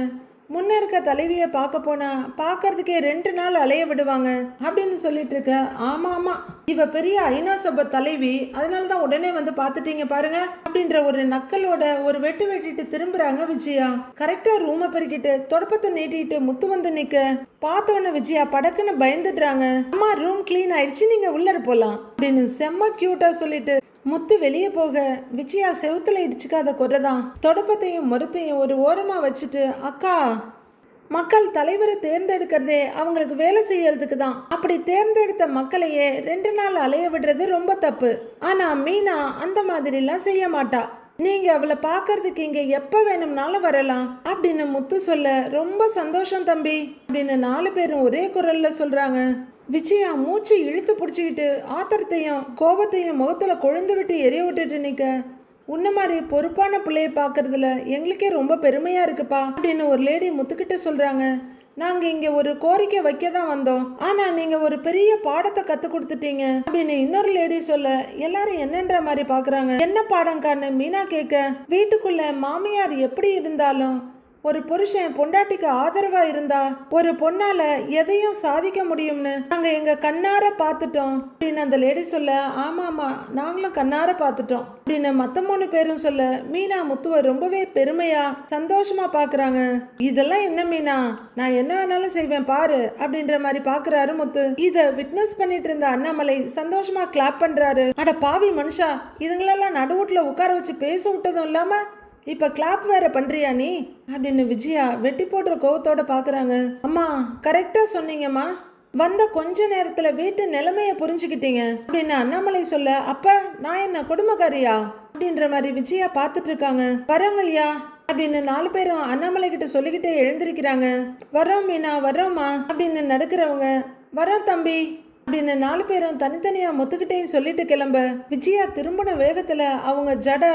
முன்ன இருக்க தலைவியை பார்க்க போனா பார்க்கறதுக்கே 2 நாள் அலைய விடுவாங்க அப்படின்னு சொல்லிட்டு இருக்க. ஆமா ஆமா இவ பெரிய ஐநா சபை தலைவி, அதனாலதான் உடனே வந்து பாத்துட்டீங்க பாருங்க அப்படின்ற ஒரு நக்கலோட ஒரு வெட்டு வெட்டிட்டு திரும்புறாங்க விஜயா. கரெக்டா ரூமை பெருக்கிட்டு தொடப்பத்தை நீட்டிட்டு முத்து வந்து நிக்க பார்த்தவன விஜயா படக்குன்னு பயந்துடுறாங்க. அம்மா ரூம் கிளீன் ஆயிடுச்சு, நீங்க உள்ள போலாம் அப்படின்னு செம்ம கியூட்டா சொல்லிட்டு முத்து வெளியே போக விஜயா செவுத்துல இடிச்சுக்காத குறைதான் தொடப்பத்தையும் மருத்தையும் ஒரு ஓரமா வச்சுட்டு, அக்கா மக்கள் தலைவரை தேர்ந்தெடுக்கிறதே அவங்களுக்கு வேலை செய்யறதுக்கு தான், அப்படி தேர்ந்தெடுத்த மக்களையே 2 நாள் அலைய விடுறது ரொம்ப தப்பு. ஆனா மீனா அந்த மாதிரிலாம் செய்ய மாட்டா, நீங்க அவளை பாக்குறதுக்கு இங்க எப்ப வேணும்னாலும் வரலாம் அப்படின்னு முத்து சொல்ல. ரொம்ப சந்தோஷம் தம்பி அப்படின்னு 4 பேரும் ஒரே குரல்ல சொல்றாங்க. விஜயா மூச்சு இழுத்து பிடிச்சிக்கிட்டு ஆத்திரத்தையும் கோபத்தையும் முகத்துல கொழுந்து விட்டு எரிய விட்டுட்டு நிக்க. உன்ன மாதிரி பொறுப்பான பிள்ளைய பாக்குறதுல எங்களுக்கே ரொம்ப பெருமையா இருக்குப்பா அப்படின்னு ஒரு லேடி முத்துக்கிட்ட சொல்றாங்க. நாங்க இங்க ஒரு கோரிக்கை வைக்க தான் வந்தோம், ஆனா நீங்க ஒரு பெரிய பாடத்தை கத்து கொடுத்துட்டீங்க அப்படின்னு இன்னொரு லேடி சொல்ல எல்லாரும் என்னன்ற மாதிரி பாக்குறாங்க. என்ன பாடம்கான்னு மீனா கேட்க, வீட்டுக்குள்ள மாமியார் எப்படி இருந்தாலும் ஒரு புருஷன் பொண்டாட்டிக்கு ஆதரவா இருந்தா ஒரு பொண்ணால எதையும் சாதிக்க முடியும்னு நாங்க எங்க கண்ணார பாத்துட்டோம் அப்படின்னு அந்த லேடி சொல்ல. ஆமா ஆமா நாங்களும் கண்ணார பாத்துட்டோம் அப்படின்னு மத்த 3 பேரும் சொல்ல மீனா முத்துவ ரொம்பவே பெருமையா சந்தோஷமா பாக்குறாங்க. இதெல்லாம் என்ன மீனா, நான் என்ன வேணாலும் செய்வேன் பாரு அப்படின்ற மாதிரி பாக்குறாரு முத்து. இத விட்னஸ் பண்ணிட்டு இருந்த அண்ணாமலை சந்தோஷமா கிளாப் பண்றாரு. அட பாவி மனுஷா, இதுங்களெல்லாம் நடுவுட்ல உட்கார வச்சு பேச விட்டதும் இல்லாம இப்ப கிளாப் வேற பண்றியா நீ அப்படின்னு விஜயா வெட்டி போடுற கோவத்தோட பாக்குறாங்க. அம்மா கரெக்டா சொன்னீங்கம்மா, வந்த கொஞ்ச நேரத்துல வீட்டு நிலைமைய புரிஞ்சுக்கிட்டீங்க அப்படின்னு அண்ணாமலை சொல்ல. அப்ப நான் என்ன கொடுமைக்காரியா அப்படின்ற மாதிரி விஜயா பாத்துட்டு இருக்காங்க. வரோங்கய்யா அப்படின்னு 4 பேரும் அண்ணாமலை கிட்ட சொல்லிக்கிட்டே எழுந்திருக்கிறாங்க. வர்றோம் மீனா வர்றோமா அப்படின்னு நடக்கிறவங்க. வரோம் தம்பி அப்படின்னு 4 பேரும் தனித்தனியா முத்துக்கிட்டையும் சொல்லிட்டு கிளம்ப விஜயா திரும்பின வேகத்துல அவங்க ஜட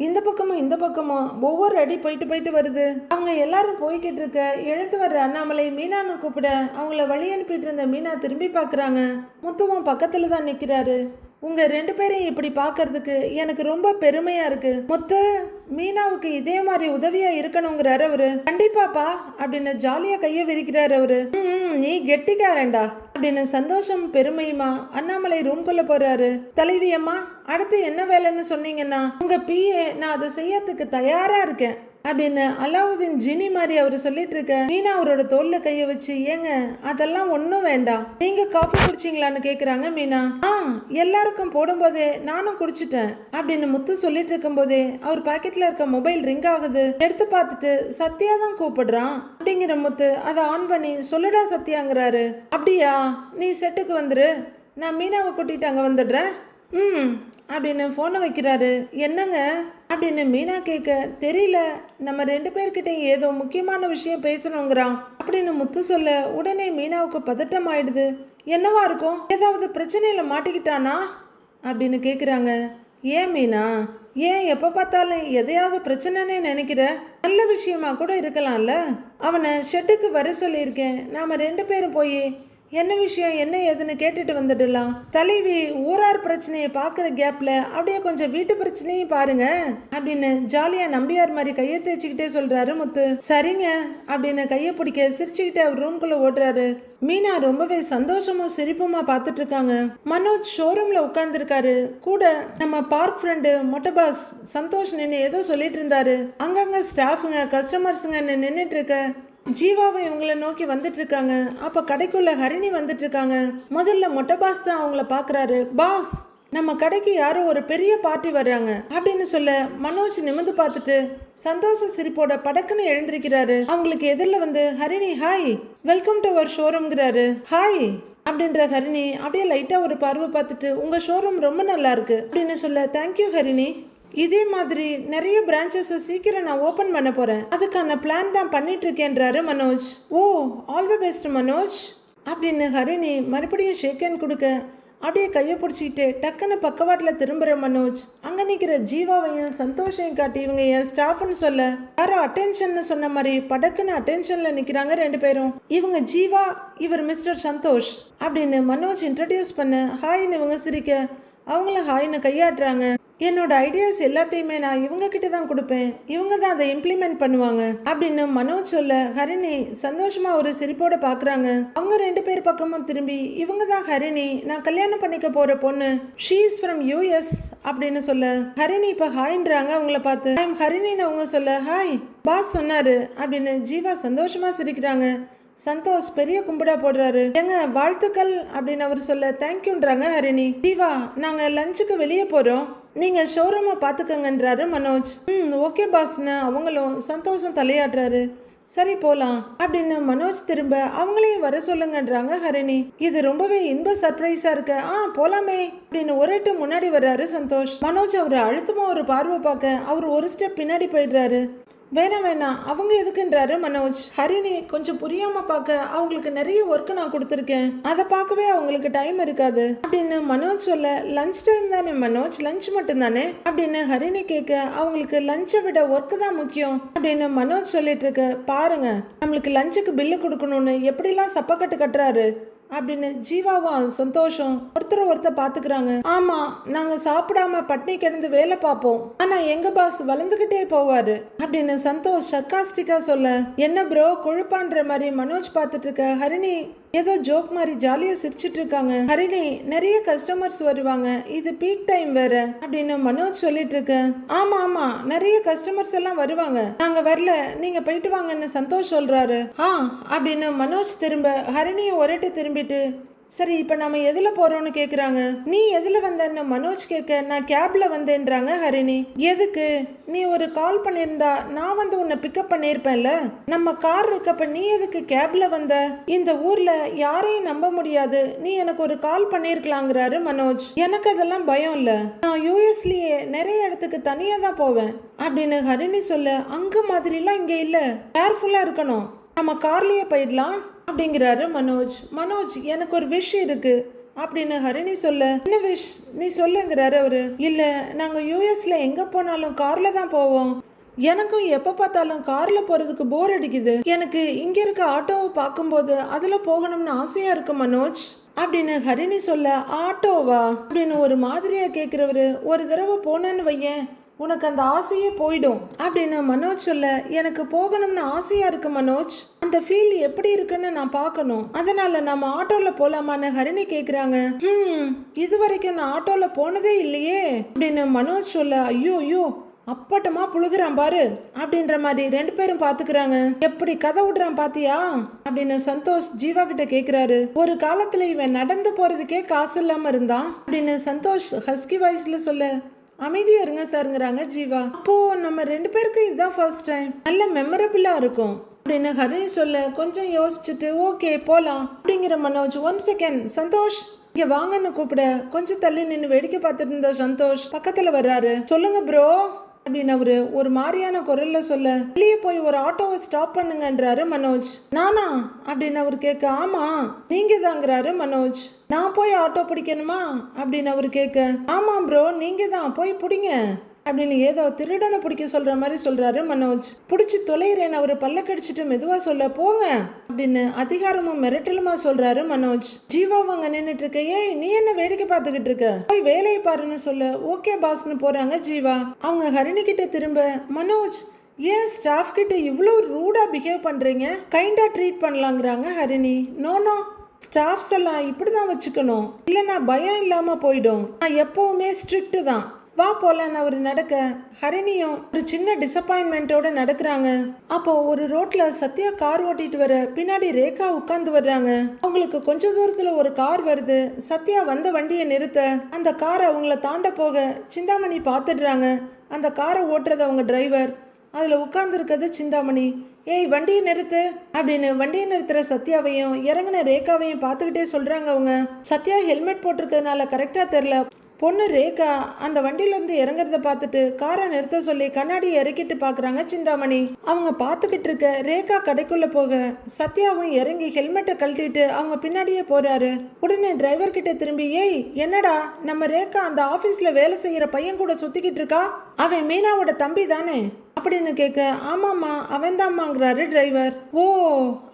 இந்த பக்கமும் இந்த பக்கமும் ஒவ்வொரு அடி போயிட்டு வருது. அவங்க எல்லாரும் போய்கிட்டு இருக்க எழுத்து வர்ற அண்ணாமலை மீனான்னு கூப்பிட அவங்கள வழி அனுப்பிட்டு இருந்த மீனா திரும்பி பாக்குறாங்க. முத்துவும் பக்கத்துல தான் நிக்கிறாரு. உங்க 2 பேரையும் இப்படி பார்க்கறதுக்கு எனக்கு ரொம்ப பெருமையா இருக்கு. முத்து மீனாவுக்கு இதே மாதிரி உதவியா இருக்கணுங்கிறாரு அவரு. கண்டிப்பாப்பா அப்படின்னு ஜாலியா கையை விரிக்கிறாரு அவரு. நீ கெட்டிக்காரண்டா அப்படின்னு சந்தோஷம் பெருமையுமா அண்ணாமலை ரூம்குள்ள போறாரு. தலைவி அம்மா, அடுத்து என்ன வேலைன்னு சொன்னீங்கன்னா உங்க பிஏ நான் அதை செய்யறதுக்கு தயாரா இருக்கேன் அப்படின்னு அலாவுதீன் ஜினி மாதிரி அவரு சொல்லிட்டு இருக்க. மீனா அவரோட தோல்ல கைய வச்சு, ஏங்க அதெல்லாம் ஒன்றும் வேண்டாம், நீங்க காப்பி குடிச்சிங்களான்னு கேக்குறாங்க மீனா. எல்லாருக்கும் போடும்போதே நானும் குடிச்சிட்டேன் அப்படின்னு முத்து சொல்லிட்டு இருக்கும் போதே அவர் பாக்கெட்ல இருக்க மொபைல் ரிங் ஆகுது. எடுத்து பார்த்துட்டு சத்யா தான் கூப்பிடுறான் அப்படிங்கிற முத்து அதை ஆன் பண்ணி, சொல்லுடா சத்யாங்கிறாரு. அப்படியா, நீ செட்டுக்கு வந்துரு, நான் மீனாவை கூட்டிட்டு அங்க வந்துடுறேன் அப்படின்னு போனை வைக்கிறாரு. என்னங்க அப்படின்னு மீனா கேட்க, தெரியல, நம்ம 2 பேர்கிட்டையும் ஏதோ முக்கியமான விஷயம் பேசணுங்கிறான் அப்படின்னு முத்து சொல்ல உடனே மீனாவுக்கு பதட்டம் ஆயிடுது. என்னவா இருக்கும், ஏதாவது பிரச்சனையில மாட்டிக்கிட்டானா அப்படின்னு கேக்குறாங்க. ஏன் மீனா, ஏன் எப்ப பார்த்தாலும் எதையாவது பிரச்சனைன்னு நினைக்கிற? நல்ல விஷயமா கூட இருக்கலாம்ல. அவனை ஷெட்டுக்கு வர சொல்லியிருக்கேன், நாம 2 பேரும் போய் என்ன விஷயம் என்ன ஏதுன்னு கேட்டுட்டு வந்துடலாம். தலைவி ஊரார் பிரச்சனையை பார்க்குற கேப்ல அப்படியே கொஞ்சம் வீட்டு பிரச்சனையும் பாருங்க அப்படின்னு ஜாலியா நம்பியார் மாதிரி கையை தேய்ச்சிக்கிட்டே சொல்றாரு முத்து. சரிங்க அப்படின்னு கையை பிடிக்க சிரிச்சுக்கிட்டே அவர் ரூம்குள்ள ஓடுறாரு. மீனா ரொம்பவே சந்தோஷமும் சிரிப்புமா பார்த்துட்டு இருக்காங்க. மனோஜ் ஷோரூம்ல உட்கார்ந்துருக்காரு. கூட நம்ம பார்க் ஃப்ரெண்டு மொட்டை பாஸ் சந்தோஷ் நின்று ஏதோ சொல்லிட்டு இருந்தாரு. அங்கங்க ஸ்டாஃபுங்க கஸ்டமர்ஸுங்க நின்றுட்டு இருக்க. ஜீவாவை இவங்களை நோக்கி வந்துட்டு இருக்காங்க. அப்ப கடைக்குள்ள ஹரிணி வந்துட்டு இருக்காங்க. முதல்ல மொட்டை பாஸ் தான் அவங்கள பாக்குறாரு. பாஸ், நம்ம கடைக்கு யாரோ ஒரு பெரிய பார்ட்டி வர்றாங்க அப்படின்னு சொல்ல மனோஜ் நிமிந்து பார்த்துட்டு சந்தோஷ சிரிப்போட படக்குன்னு எழுந்திருக்கிறாரு. அவங்களுக்கு எதிரில் வந்து Harini, hi, welcome to our ஷோரூம்ங்கிறாரு. ஹாய் அப்படின்ற ஹரிணி அப்படியே லைட்டா ஒரு பார்வை பார்த்துட்டு, உங்க ஷோரூம் ரொம்ப நல்லா இருக்கு அப்படின்னு சொல்ல, தேங்க்யூ ஹரிணி, இதே மாதிரி நிறைய பிரான்ச்சஸ் சீக்கிரம் நான் ஓபன் பண்ண போறேன், அதுக்கான பிளான் தான் பண்ணிட்டு இருக்கேன்றாரு மனோஜ். ஓ, ஆல் தி பெஸ்ட் மனோஜ் அப்படின்னு ஹரிணி மறுபடியும் ஷேக் ஹேண்ட் கொடுக்க அப்படியே கையை பிடிச்சிக்கிட்டு டக்குன்னு பக்கவாட்டில் திரும்புகிற மனோஜ் அங்கே நிற்கிற ஜீவாவையும் சந்தோஷையும் காட்டி, இவங்க என் ஸ்டாஃப்னு சொல்ல யாரோ அட்டென்ஷன்னு சொன்ன மாதிரி படக்குன்னு அட்டென்ஷனில் நிற்கிறாங்க 2 பேரும். இவங்க ஜீவா, இவர் மிஸ்டர் சந்தோஷ் அப்படின்னு மனோஜ் இன்ட்ரடியூஸ் பண்ண ஹாய்னு இவங்க சிரிக்க அவங்கள ஹாய்னு கையாட்டுறாங்க. என்னோட ஐடியாஸ் எல்லாத்தையுமே நான் இவங்க கிட்ட தான் கொடுப்பேன், இவங்க தான் அதை இம்ப்ளிமெண்ட் பண்ணுவாங்க அப்படின்னு மனோஜ் சொல்ல ஹரிணி சந்தோஷமா ஒரு சிரிப்போட பாக்குறாங்க. அவங்க 2 பேர் பக்கமும் திரும்பி, இவங்க தான் ஹரிணி, நான் கல்யாணம் பண்ணிக்க போற பொண்ணு, ஷீ இஸ் ஃப்ரம் யூஎஸ் அப்படின்னு சொல்ல ஹரிணி இப்ப ஹாய்ன்றாங்க அவங்கள பார்த்து. ஐ எம் ஹரிணின்னு அவங்க சொல்ல, ஹாய் பாஸ் சொன்னாரு அப்படின்னு ஜீவா சந்தோஷமா சிரிக்கிறாங்க. சந்தோஷ் பெரிய கும்பிடா போடுறாரு. எங்க வாழ்த்துக்கள் அப்படின்னு அவர் சொல்ல தேங்க்யூன்றாங்க ஹரிணி. ஜீவா, நாங்க லஞ்சுக்கு வெளியே போறோம், நீங்க ஷோரூமை பாத்துக்கங்கன்றாரு மனோஜ். ஓகே பாஸ்ன்னு அவங்களும் சந்தோஷம் தலையாடுறாரு. சரி போலாம் அப்படின்னு மனோஜ் திரும்ப அவங்களையும் வர சொல்லுங்கன்றாங்க ஹரிணி. இது ரொம்பவே இன்ப சர்ப்ரைஸா இருக்கு, போலாமே அப்படின்னு ஒரேட்டு முன்னாடி வர்றாரு சந்தோஷ். மனோஜ் அவரு அழுத்தமா ஒரு பார்வை பார்க்க அவர் ஒரு ஸ்டெப் பின்னாடி போயிடுறாரு. வேணாம் அவங்க எதுக்குன்றாரு மனோஜ். ஹரிணி கொஞ்சம் புரியாம பார்க்க, அவங்களுக்கு நிறைய ஒர்க் நான் கொடுத்துருக்கேன், அதை பார்க்கவே அவங்களுக்கு டைம் இருக்காது அப்படின்னு மனோஜ் சொல்ல, லஞ்ச் டைம் தானே மனோஜ், லஞ்ச் மட்டும் தானே அப்படின்னு ஹரிணி கேட்க, அவங்களுக்கு லஞ்சை விட ஒர்க் தான் முக்கியம் அப்படின்னு மனோஜ் சொல்லிட்டு இருக்க. பாருங்க, நம்மளுக்கு லஞ்சுக்கு பில்லு கொடுக்கணும்னு எப்படிலாம் சப்பக்கட்டு கட்டுறாரு அப்படின்னு ஜீவாவும் சந்தோஷம் ஒருத்தர் பாத்துக்கிறாங்க. ஆமா, நாங்க சாப்பிடாம பட்னி கிடந்து வேலை பார்ப்போம், ஆனா எங்க பாஸ் வளர்ந்துகிட்டே போவாரு அப்படின்னு சந்தோஷ் சர்க்காஸ்டிக்கா சொல்ல, என்ன ப்ரோ கொழுப்பான்ற மாதிரி மனோஜ் பார்த்துட்டு இருக்க. ஹரிணி ஏதோ ஜோக் மாதிரி ஜாலியா சிரிச்சிட்டு இருக்காங்க. ஹரிணி, நிறைய கஸ்டமர்ஸ் வருவாங்க, இது பீக் டைம் வேற அப்படின்னு மனோஜ் சொல்லிட்டு இருக்க. ஆமா நிறைய கஸ்டமர்ஸ் எல்லாம் வருவாங்க, நாங்க வரல, நீங்க போயிட்டு வாங்கன்னு சந்தோஷ் சொல்றாரு. அப்படின்னு மனோஜ் திரும்ப ஹரிணியை ஒரேட்டு திரும்பிட்டு, சரி இப்போ நம்ம எதில் போகிறோன்னு கேட்குறாங்க. நீ எதில் வந்தன்னு மனோஜ் கேட்க, நான் கேப்ல வந்தேன்றாங்க ஹரிணி. எதுக்கு? நீ ஒரு கால் பண்ணியிருந்தா நான் வந்து உன்னை பிக்கப் பண்ணியிருப்பேன்ல, நம்ம கார் இருக்கப்ப நீ எதுக்கு கேப்ல வந்த? இந்த ஊர்ல யாரையும் நம்ப முடியாது, நீ எனக்கு ஒரு கால் பண்ணியிருக்கலாங்கிறாரு மனோஜ். எனக்கு அதெல்லாம் பயம் இல்லை, நான் யூஎஸ்லயே நிறைய இடத்துக்கு தனியாக தான் போவேன் அப்படின்னு ஹரிணி சொல்ல, அங்கே மாதிரிலாம் இங்கே இல்லை, கேர்ஃபுல்லாக இருக்கணும், நம்ம கார்லயே போயிடலாம் அப்படிங்கிறாரு மனோஜ். மனோஜ், எனக்கு ஒரு விஷ் இருக்கு அப்படின்னு ஹரிணி சொல்ல, என்ன விஷ் நீ சொல்லுங்கிறாரு அவரு. இல்ல, நாங்க யூஎஸ்ல எங்க போனாலும் கார்ல தான் போவோம், எனக்கும் எப்ப பார்த்தாலும் கார்ல போறதுக்கு போர் அடிக்குது, எனக்கு இங்க இருக்க ஆட்டோவை பார்க்கும்போது அதுல போகணும்னு ஆசையா இருக்கு மனோஜ் அப்படின்னு ஹரிணி சொல்ல, ஆட்டோவா அப்படின்னு ஒரு மாதிரியா கேட்குறவரு, ஒரு தடவை போனேன்னு வையேன் உனக்கு அந்த ஆசையே போயிடும் அப்படின்னு மனோஜ் சொல்ல, எனக்கு போகணும்னு ஆசையா இருக்கு மனோஜ், அந்த ஃபீல் எப்படி இருக்குன்னு நான் பார்க்கணும், அதனால நம்ம ஆட்டோல போலாமான்னு ஹரிணி கேக்குறாங்க. இது வரைக்கும் நான் ஆட்டோல போனதே இல்லையே அப்படின்னு மனோஜ் சொல்ல, ஐயோ ஐயோ அப்பட்டமா புழுகிறான் பாரு அப்படின்ற மாதிரி ரெண்டு பேரும் பாத்துக்கிறாங்க. எப்படி கதை விடுறான் பாத்தியா அப்படின்னு சந்தோஷ் ஜீவா கிட்ட கேக்குறாரு. ஒரு காலத்துல இவன் நடந்து போறதுக்கே காசு இல்லாம இருந்தான் அப்படின்னு சந்தோஷ் ஹஸ்கி வாய்ஸ்ல சொல்ல, அமைதியா இருங்க சாருங்கிறாங்க ஜீவா. அப்போ நம்ம ரெண்டு பேருக்கும் இதுதான் ஃபர்ஸ்ட் டைம், நல்ல மெமரபிளா இருக்கும் அப்படின்னு ஹரிணி சொல்ல, கொஞ்சம் யோசிச்சுட்டு ஓகே போலாம் அப்படிங்கிற மனோஜ், ஒன் செகண்ட் சந்தோஷ் இங்க வாங்கன்னு கூப்பிட, கொஞ்சம் தள்ளி நின்று வேடிக்கை பார்த்துட்டு இருந்த சந்தோஷ் பக்கத்துல வர்றாரு. சொல்லுங்க ப்ரோ அப்படின்னு அவரு ஒரு மாதிரியான குரல்ல சொல்ல, வெளியே போய் ஒரு ஆட்டோவை ஸ்டாப் பண்ணுங்கன்றாரு மனோஜ். நானா அப்படின்னு அவர் கேட்க, ஆமா நீங்க தாங்கிறாரு மனோஜ். நான் போய் ஆட்டோ பிடிக்கணுமா அப்படின்னு அவர் கேட்க, ஆமா ப்ரோ நீங்க தான் போய் பிடிங்க அப்படின்னு ஏதோ திருடனை பிடிக்க சொல்ற மாதிரி சொல்றாரு மனோஜ். பிடிச்சி தொலைகிறேன் அவரு பல்ல கடிச்சிட்டு மெதுவா சொல்ல, போங்க அப்படின்னு அதிகாரமும் மிரட்டலுமா சொல்றாரு மனோஜ். ஜீவா அங்க நின்னுட்டு இருக்க, ஏய் நீ என்ன வேடிக்கை பார்த்துக்கிட்டு இருக்க, போய் வேலையை பாருன்னு சொல்ல, ஓகே பாஸ்னு போறாங்க ஜீவா. அவங்க ஹரிணி கிட்ட திரும்ப, மனோஜ் ஏன் ஸ்டாஃப் கிட்ட இவ்வளோ ரூடா பிஹேவ் பண்றீங்க, கைண்டா ட்ரீட் பண்ணலாங்கிறாங்க ஹரிணி. நோ ஸ்டாஃப்ஸ் எல்லாம் இப்படிதான் வச்சுக்கணும், இல்லைன்னா பயம் இல்லாம போயிடும், நான் எப்பவுமே ஸ்ட்ரிக்ட் தான், வா போலான்னு அவர் நடக்க ஹரிணியும் ஒரு சின்ன டிசப்பாயின்மெண்டோட நடக்கிறாங்க. அப்போ ஒரு ரோட்ல சத்யா கார் ஓட்டிட்டு வர, பின்னாடி ரேகா உட்கார்ந்து வர்றாங்க. அவங்களுக்கு கொஞ்ச தூரத்துல ஒரு கார் வருது. சத்யா வந்த வண்டியை நிறுத்த அந்த காரை அவங்கள தாண்ட போக சிந்தாமணி பார்த்துடுறாங்க. அந்த காரை ஓட்டுறது அவங்க டிரைவர், அதுல உட்கார்ந்து இருக்கிறது சிந்தாமணி. ஏய் வண்டியை நிறுத்து அப்படின்னு வண்டியை நிறுத்துற சத்யாவையும் இறங்கின ரேகாவையும் பார்த்துக்கிட்டே சொல்றாங்க அவங்க. சத்யா ஹெல்மெட் போட்டிருக்கிறதுனால கரெக்டா தெரியல. பொண்ணு ரேகா அந்த வண்டியில இருந்து இறங்குறத பார்த்துட்டு காரை நிறுத்த சொல்லி கண்ணாடியை இறக்கிட்டு பாக்குறாங்க சிந்தாமணி. அவங்க பார்த்துக்கிட்டு இருக்க ரேகா கடைக்குள்ள போக சத்யாவும் இறங்கி ஹெல்மெட்டை கழட்டிட்டு அவங்க பின்னாடியே போறாரு. உடனே டிரைவர் கிட்ட திரும்பி, ஏய் என்னடா நம்ம ரேகா அந்த ஆபீஸ்ல வேலை செய்யற பையன் கூட சுத்திக்கிட்டு இருக்கா, அவன் மீனாவோட தம்பி தானே அப்படின்னு கேட்க, ஆமாம்மா அவன் தான்மாங்கிறாரு டிரைவர். ஓ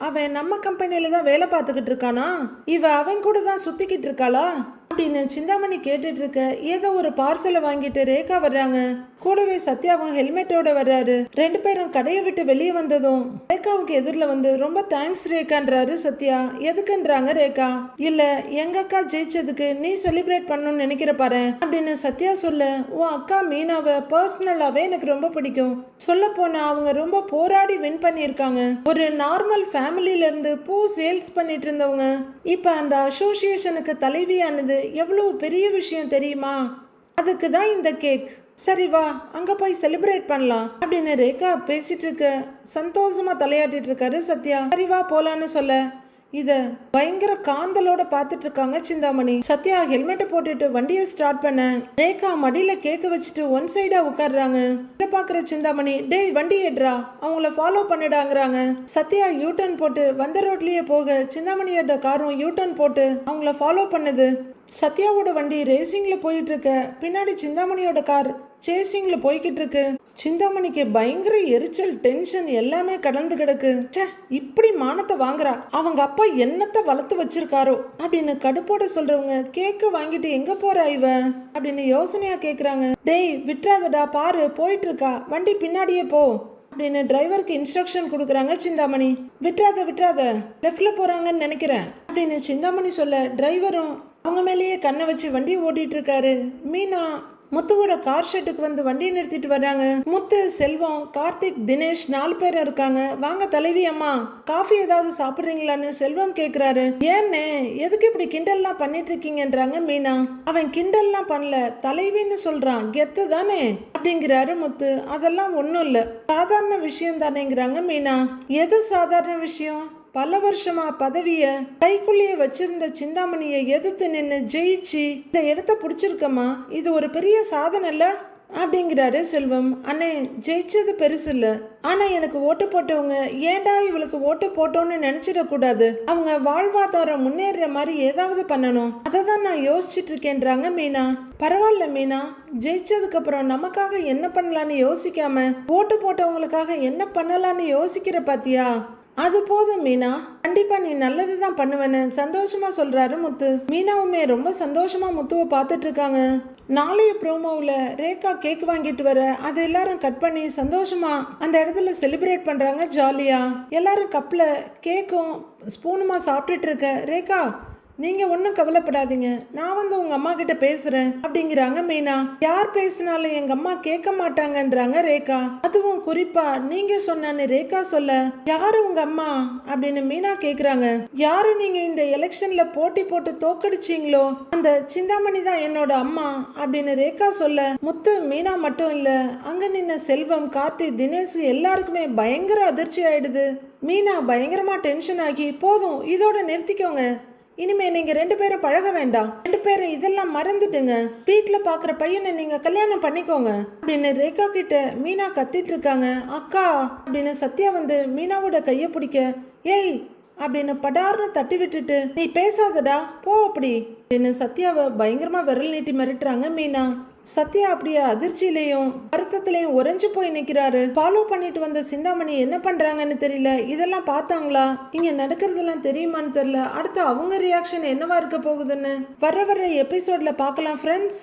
அவன் நம்ம கம்பெனியில தான் வேலை பார்த்துக்கிட்டு இருக்கானா, இவ அவன் கூட தான் சுத்திக்கிட்டு இருக்காளா அப்படின்னு சிந்தாமணி கேட்டுட்டு இருக்க ஏதோ ஒரு பார்சலை வாங்கிட்டு ரேகா வர்றாங்க. கூடவே சத்யாவும் ஹெல்மெட்டோட வர்றாரு. ரெண்டு பேரும் கடையை விட்டு வெளியே வந்ததும் ரேகாவுக்கு எதிரில் வந்து, ரொம்ப தேங்க்ஸ் ரேகான்றாரு சத்யா. எதுக்குன்றாங்க ரேகா. இல்ல எங்க அக்கா ஜெயிச்சதுக்கு நீ செலிப்ரேட் பண்ணணும்னு நினைக்கிற பாரு அப்படின்னு சத்யா சொல்ல, உன் அக்கா மீனாவை பர்சனலாவே எனக்கு ரொம்ப பிடிக்கும், சொல்ல போனா அவங்க ரொம்ப போராடி வின் பண்ணியிருக்காங்க. ஒரு நார்மல் ஃபேமிலியில இருந்து பூ சேல்ஸ் பண்ணிட்டு இருந்தவங்க இப்ப அந்த அசோசியேஷனுக்கு தலைவியானது எவ்வளவு பெரிய விஷயம் தெரியுமா, அதுக்கு தான் இந்த கேக். சரி வா அங்க போய் செலிப்ரேட் பண்ணலாம் அப்படின்னு ரேகா பேசிட்டு இருக்க சந்தோஷமா தலையாட்டிட்டு இருக்காரு சத்யா. சரி வா போலான்னு சொல்ல இத பயங்கர காந்தலோட பாத்துட்டு இருக்காங்க சிந்தாமணி. சத்யா ஹெல்மெட்டை போட்டுட்டு வண்டியை ஸ்டார்ட் பண்ண ரேகா மடியில கேக்க வச்சுட்டு ஒன் சைடா உட்கார்றாங்க. இத பாக்குற சிந்தாமணி, டேய் வண்டி ஏட்ரா அவங்கள ஃபாலோ பண்ணிடாங்கிறாங்க. சத்யா யூட்டர்ன் போட்டு வந்த ரோட்லயே போக சிந்தாமணியோட காரும் யூட்டர்ன் போட்டு அவங்கள ஃபாலோ பண்ணுது. சத்யாவோட வண்டி ரேசிங்ல போயிட்டு இருக்க, பின்னாடி சிந்தாமணியோட கார் சேசிங்ல போய்கிட்டு இருக்கு. சிந்தாமணிக்கு பயங்கர எரிச்சல், டென்ஷன் எல்லாமே கடந்து கிடக்கு. இப்படி மானத்தை வாங்குறா, அவங்க அப்பா என்னத்தை வளர்த்து வச்சிருக்காரோ அப்படின்னு கடுப்போட சொல்றவங்க, கேக்க வாங்கிட்டு எங்க போறா இவ அப்படின்னு யோசனையா கேக்குறாங்க. டேய் விட்டுறாதடா, பாரு போயிட்டு இருக்கா, வண்டி பின்னாடியே போ அப்படின்னு டிரைவருக்கு இன்ஸ்ட்ரக்ஷன் கொடுக்குறாங்க சிந்தாமணி. விட்டுறாத லெஃப்ட்ல போறாங்கன்னு நினைக்கிறேன் அப்படின்னு சிந்தாமணி சொல்ல டிரைவரும் அவங்க மேலேயே கண்ணை வச்சு வண்டியை ஓட்டிட்டு இருக்காரு. மீனா முத்துவோட கார் ஷெட்டுக்கு வந்து வண்டியை நிறுத்திட்டு வர்றாங்க. முத்து, செல்வம், கார்த்திக், தினேஷ் 4 பேர் இருக்காங்க. வாங்க தலைவி அம்மா, காஃபி ஏதாவது சாப்பிட்றீங்களான்னு செல்வம் கேட்குறாரு. ஏன்னு எதுக்கு இப்படி கிண்டல்லாம் பண்ணிட்டு இருக்கீங்கன்றாங்க மீனா. அவன் கிண்டல்லாம் பண்ணல, தலைவின்னு சொல்றான், கெத்து தானே அப்படிங்கிறாரு முத்து. அதெல்லாம் ஒன்றும் இல்லை, சாதாரண விஷயம் தானேங்கிறாங்க மீனா. எது சாதாரண விஷயம், பல வருஷமா பதவிய கைக்குள்ளேயே வச்சிருந்த சிந்தாமணியை எதிர்த்து நின்று ஜெயிச்சு இந்த இடத்த பிடிச்சிருக்கமா, இது ஒரு பெரிய சாதனை இல்ல அப்படிங்கிறாரு செல்வம். அண்ணே ஜெயிச்சது பெருசு இல்ல, ஆனா எனக்கு ஓட்டு போட்டவங்க ஏண்டா இவளுக்கு ஓட்டு போட்டோன்னு நினைச்சிடக்கூடாது, அவங்க வாழ்வாதாரம் முன்னேற மாதிரி ஏதாவது பண்ணணும், அதை தான் நான் யோசிச்சுட்டு இருக்கேன்றாங்க மீனா. பரவாயில்ல மீனா, ஜெயிச்சதுக்கு அப்புறம் நமக்காக என்ன பண்ணலான்னு யோசிக்காம ஓட்டு போட்டவங்களுக்காக என்ன பண்ணலான்னு யோசிக்கிற பாத்தியா, அது போதும் மீனா, கண்டிப்பா நீ நல்லது தான் பண்ணுவேன்னு சந்தோஷமா சொல்றாரு முத்து. மீனாவுமே ரொம்ப சந்தோஷமா முத்துவை பார்த்துட்டு இருக்காங்க. நாளைய ப்ரோமோவில் ரேகா கேக் வாங்கிட்டு வர அதை எல்லாரும் கட் பண்ணி சந்தோஷமா அந்த இடத்துல செலிப்ரேட் பண்றாங்க ஜாலியா. எல்லாரும் கப்ல கேக்கும் ஸ்பூனுமா சாப்பிட்டுட்டு இருக்க ரேகா, நீங்க ஒன்றும் கவலைப்படாதீங்க, நான் வந்து உங்க அம்மா கிட்ட பேசுறேன் அப்படிங்கிறாங்க மீனா. யார் பேசினாலும் எங்க அம்மா கேட்க மாட்டாங்கன்றாங்க ரேகா. அதுவும் குறிப்பா நீங்க சொன்னு ரேகா சொல்ல, யாரு உங்க அம்மா அப்படின்னு மீனா கேக்குறாங்க. யாரு நீங்க இந்த எலெக்ஷன்ல போட்டி போட்டு தோக்கடிச்சீங்களோ அந்த சிந்தாமணி தான் என்னோட அம்மா அப்படின்னு ரேகா சொல்ல, முத்து மீனா மட்டும் இல்ல, அங்க நின்ன செல்வம், கார்த்தி, தினேஷ் எல்லாருக்குமே பயங்கர அதிர்ச்சி ஆயிடுது. மீனா பயங்கரமா டென்ஷன் ஆகி, போதும் இதோட நிறுத்திக்கோங்க, இனிமே நீங்க 2 பேரும் பழக வேண்டாம், 2 பேரும் இதெல்லாம் மறந்துட்டுங்க, வீட்டுல பாக்குற பையனை நீங்க கல்யாணம் பண்ணிக்கோங்க அப்படின்னு ரேகா கிட்ட மீனா கத்திட்டு இருக்காங்க. அக்கா அப்படின்னு சத்யா வந்து மீனாவோட கைய பிடிக்க, ஏய் அப்படின்னு படார்னு தட்டி விட்டுட்டு, நீ பேசாதடா போ அப்படி அப்படின்னு சத்யாவை பயங்கரமா விரல் நீட்டி மிரட்டுறாங்க மீனா. சத்யா அப்படியே அதிர்ச்சியிலையும் வருத்தத்திலையும் உறைஞ்சு போய் நிக்கிறாரு. ஃபாலோ பண்ணிட்டு வந்த சிந்தாமணி என்ன பண்றாங்கன்னு தெரியல. இதெல்லாம் பார்த்தாங்களா, இங்க நடக்கிறதெல்லாம் தெரியுமான்னு தெரியல. அடுத்து அவங்க ரியாக்ஷன் என்னவா இருக்க போகுதுன்னு வர எபிசோட்ல பார்க்கலாம் ஃப்ரெண்ட்ஸ்.